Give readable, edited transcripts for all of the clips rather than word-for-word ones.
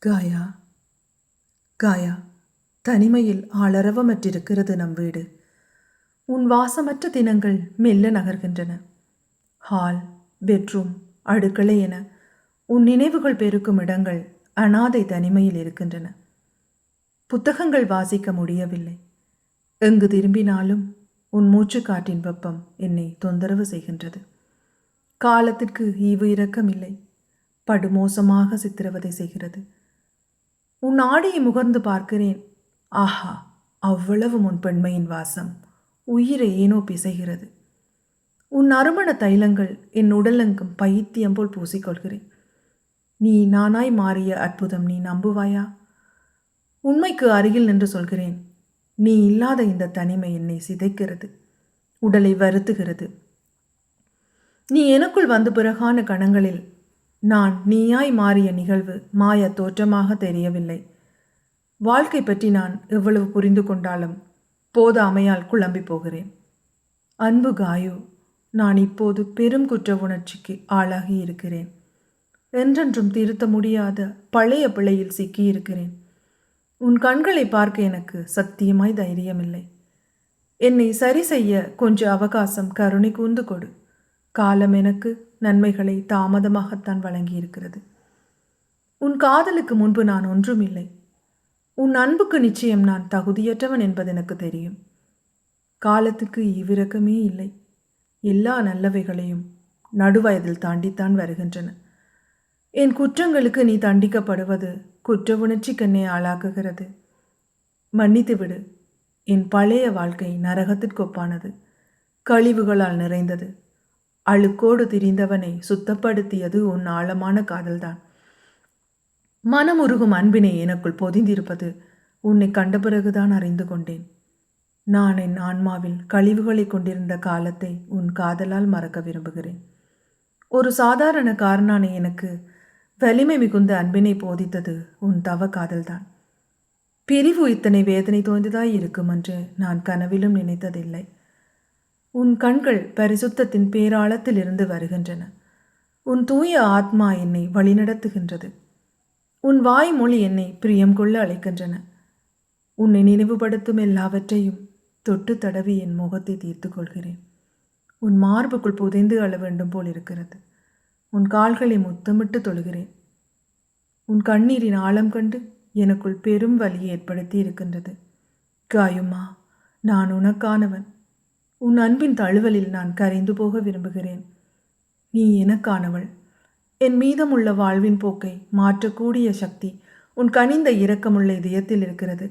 காயா, காயா, தனிமையில் ஆளரவமற்றிருக்கிறது நம் வீடு. உன் வாசமற்ற தினங்கள் மெல்ல நகர்கின்றன. ஹால், பெட்ரூம், அடுக்களை என உன் நினைவுகள் பெருக்கும் இடங்கள் அனாதை தனிமையில் இருக்கின்றன. புத்தகங்கள் வாசிக்க முடியவில்லை. எங்கு திரும்பினாலும் உன் மூச்சுக்காற்றின் வெப்பம் என்னை தொந்தரவு செய்கின்றது. காலத்திற்கு ஈவு இரக்கமில்லை, படுமோசமாக சித்திரவதை செய்கிறது. உன் ஆடையை முகர்ந்து பார்க்கிறேன். ஆஹா, அவ்வளவு முன் பெண்மையின் வாசம் உயிரை ஏனோ பிசைகிறது. உன் நறுமண தைலங்கள் என் உடலெங்கும் பைத்தியம் போல் பூசிக்கொள்கிறேன். நீ நானாய் மாறிய அற்புதம் நீ நம்புவாயா? உண்மைக்கு அருகில் நின்று சொல்கிறேன், நீ இல்லாத இந்த தனிமை என்னை சிதைக்கிறது, உடலை வருத்துகிறது. நீ எனக்குள் வந்த பிறகான கணங்களில் நான் நீயாய் மாறிய நிகழ்வு மாய தோற்றமாக தெரியவில்லை. வாழ்க்கை பற்றி நான் எவ்வளவு புரிந்து கொண்டாலும் போதாமையால் குழம்பி போகிறேன். அன்பு காயு, நான் இப்போது பெரும் குற்ற உணர்ச்சிக்கு ஆளாகி இருக்கிறேன். என்றென்றும் திருத்த முடியாத பழைய பிழையில் சிக்கியிருக்கிறேன். உன் கண்களை பார்க்க எனக்கு சத்தியமாய் தைரியமில்லை. என்னை சரி செய்ய கொஞ்சம் அவகாசம் கருணை கூர்ந்து கொடு. காலம் எனக்கு நன்மைகளை தாமதமாகத்தான் வழங்கியிருக்கிறது. உன் காதலுக்கு முன்பு நான் ஒன்றுமில்லை. உன் அன்புக்கு நிச்சயம் நான் தகுதியற்றவன் என்பது எனக்கு தெரியும். காலத்துக்கு ஈவிரக்கமே இல்லை. எல்லா நல்லவைகளையும் நடுவயதில் தாண்டித்தான் வருகின்றன. என் குற்றங்களுக்கு நீ தண்டிக்கப்படுவது குற்ற உணர்ச்சிக்கென்னே ஆளாக்குகிறது. மன்னித்து விடு. என் பழைய வாழ்க்கை நரகத்திற்கொப்பானது, கழிவுகளால் நிறைந்தது. அழுக்கோடு திரிந்தவனை சுத்தப்படுத்தியது உன் ஆழமான காதல்தான். மனமுருகும் அன்பினை எனக்குள் பொதிந்திருப்பது உன்னை கண்ட பிறகுதான் அறிந்து கொண்டேன். நான் என் ஆன்மாவில் கழிவுகளை கொண்டிருந்த காலத்தை உன் காதலால் மறக்க விரும்புகிறேன். ஒரு சாதாரண காரணானை எனக்கு வலிமை மிகுந்த அன்பினை போதித்தது உன் தவ காதல்தான். பிரிவு இத்தனை வேதனை தோய்ந்ததாய் இருக்கும் என்று நான் கனவிலும் நினைத்ததில்லை. உன் கண்கள் பரிசுத்தத்தின் பேராளத்தில் இருந்து வருகின்றன. உன் தூய ஆத்மா என்னை வழிநடத்துகின்றது. உன் வாய்மொழி என்னை பிரியம் கொள்ள அழைக்கின்றன. உன்னை நினைவுபடுத்தும் எல்லாவற்றையும் தொட்டு தடவி என் முகத்தை தீர்த்து கொள்கிறேன். உன் மார்புக்குள் புதைந்து அழ வேண்டும் போல் இருக்கிறது. உன் கால்களை முத்தமிட்டு தொழுகிறேன். உன் கண்ணீரின் ஆழம் கண்டு எனக்குள் பெரும் வலியை ஏற்படுத்தி இருக்கின்றது. காயுமா, நான் உனக்கானவன். உன் அன்பின் தழுவலில் நான் கரைந்து போக விரும்புகிறேன். நீ எனக்கானவள். என் மீதமுள்ள வாழ்வின் போக்கை மாற்றக்கூடிய சக்தி உன் கனிந்த இரக்கமுள்ள இதயத்தில் இருக்கிறது.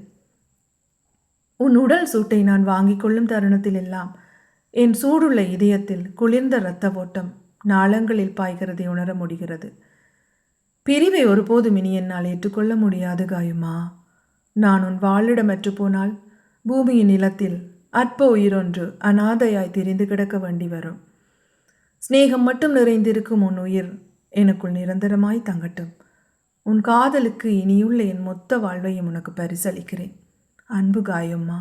உன் உடல் சூட்டை நான் வாங்கிக் கொள்ளும் தருணத்தில் எல்லாம் என் சூடுள்ள இதயத்தில் குளிர்ந்த இரத்த ஓட்டம் நாளங்களில் பாய்கிறதை உணர முடிகிறது. பிரிவை ஒருபோதும் இனி என்னால் ஏற்றுக்கொள்ள முடியாது காயுமா. நான் உன் வாழிடமற்று போனால் பூமியின் நிலத்தில் அற்ப உயிரொன்று அனாதையாய் திரிந்து கிடக்க வேண்டி வரும். சிநேகம் மட்டும் நிறைந்திருக்கும் உன் உயிர் எனக்குள் நிரந்தரமாய் தங்கட்டும். உன் காதலுக்கு இனியுள்ள என் மொத்த வாழ்வையும் உனக்கு பரிசளிக்கிறேன். அன்பு காயம்மா.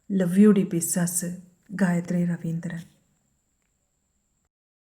லவ் யூ டி பிசாசு. காயத்ரி ரவீந்திரன்.